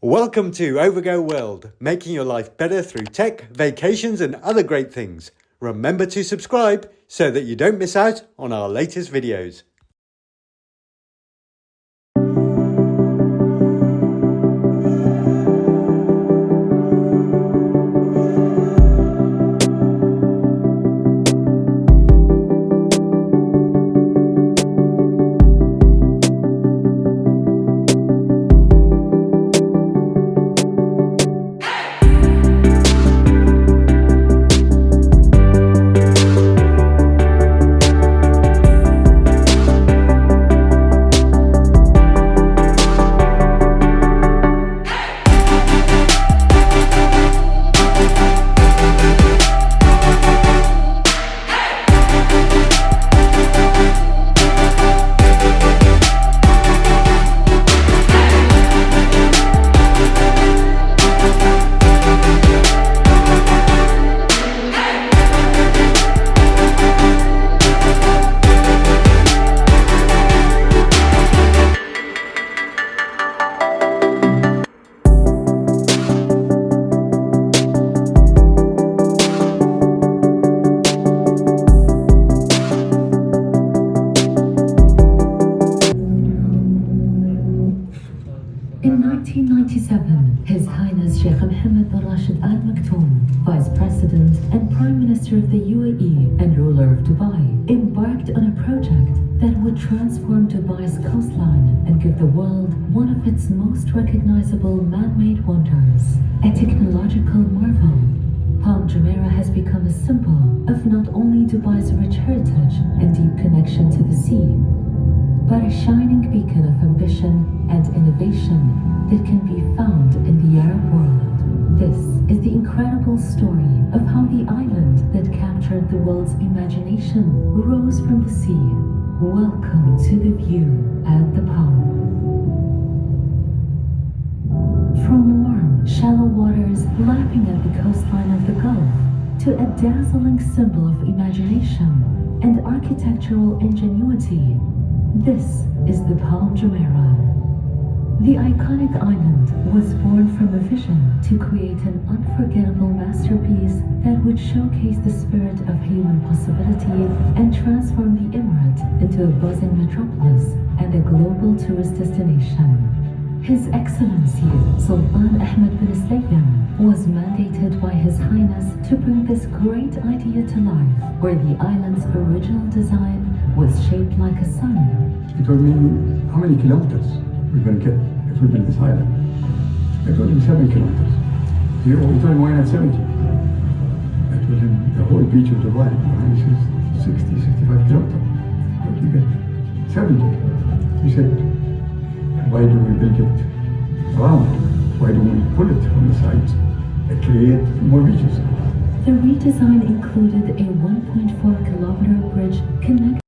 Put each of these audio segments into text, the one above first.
Welcome to Overgo World, making your life better through tech, vacations, and other great things. Remember to subscribe so that you don't miss out on our latest videos. In 1997, His Highness Sheikh Mohammed bin Rashid Al Maktoum, Vice President and Prime Minister of the UAE and ruler of Dubai, embarked on a project that would transform Dubai's coastline and give the world one of its most recognizable man-made wonders, a technological marvel. Palm Jumeirah has become a symbol of not only Dubai's rich heritage and deep connection to the sea, but a shining beacon of ambition and innovation that can be found in the Arab world. This is the incredible story of how the island that captured the world's imagination rose from the sea. Welcome to the view at the Palm. From warm, shallow waters lapping at the coastline of the Gulf to a dazzling symbol of imagination and architectural ingenuity, this is the Palm Jumeirah. The iconic island was born from a vision to create an unforgettable masterpiece that would showcase the spirit of human possibility and transform the emirate into a buzzing metropolis and a global tourist destination. His Excellency Sultan Ahmed bin Slayem was mandated by His Highness to bring this great idea to life, where the island's original design was shaped like a sun. He told me, how many kilometers we're going to get if we build this island? I told him 7 kilometers. He told me, why not 70? I told him, the whole beach of Dubai, he says 60, 65 kilometers. What do you get? 70. He said, why do we build it around? Why don't we pull it from the sides and create more beaches? The redesign included a 1.4 kilometer bridge connecting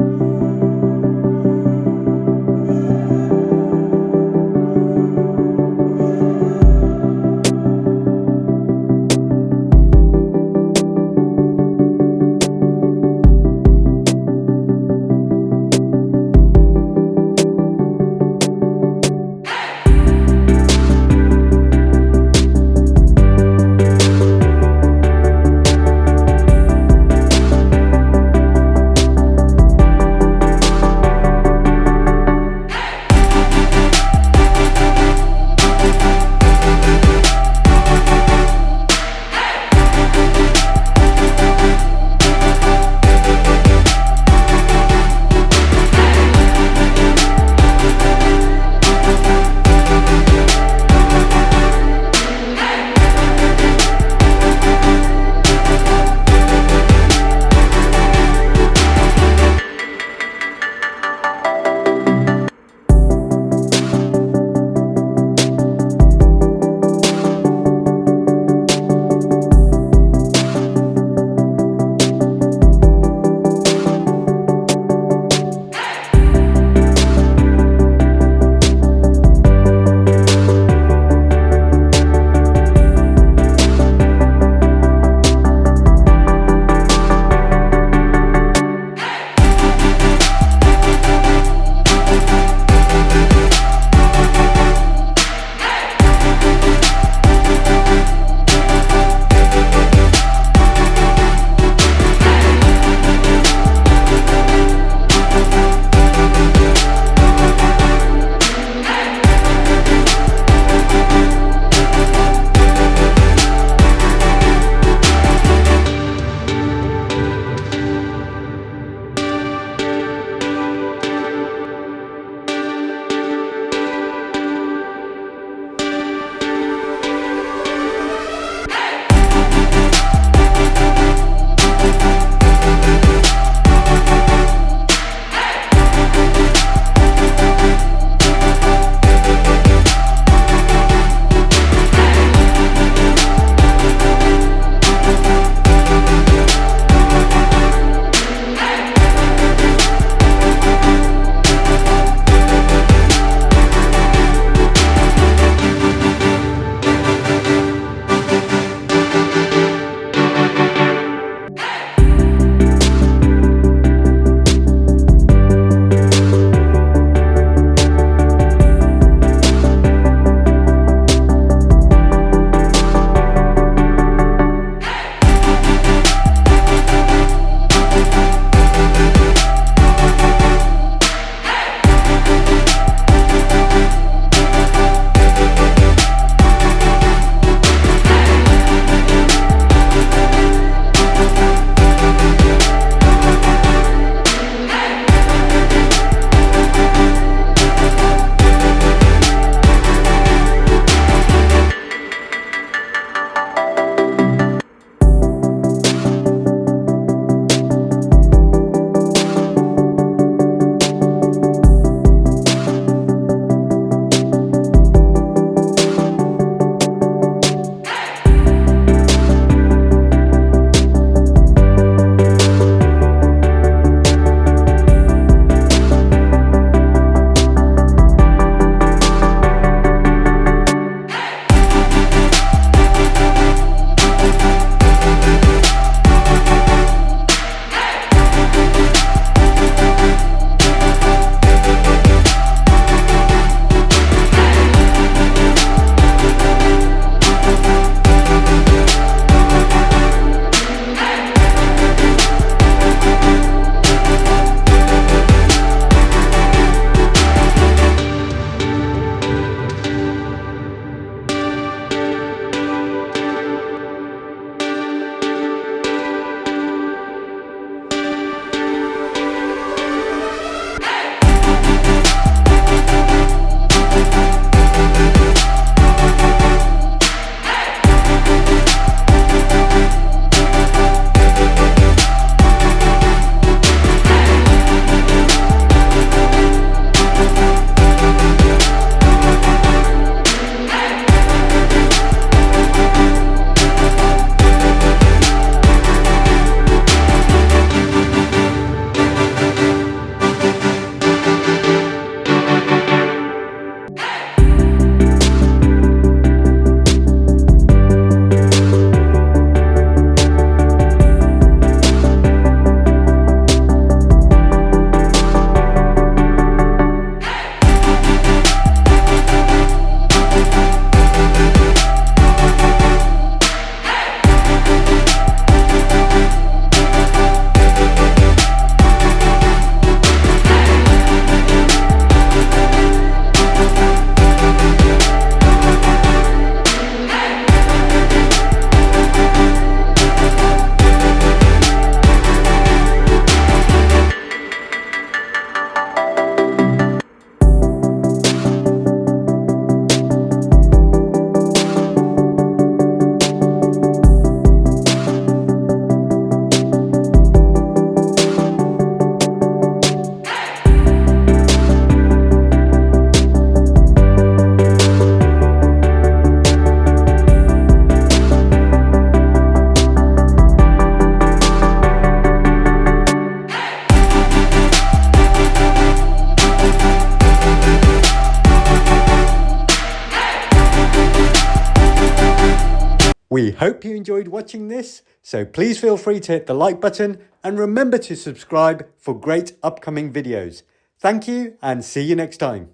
We hope you enjoyed watching this, so please feel free to hit the like button and remember to subscribe for great upcoming videos. Thank you and see you next time.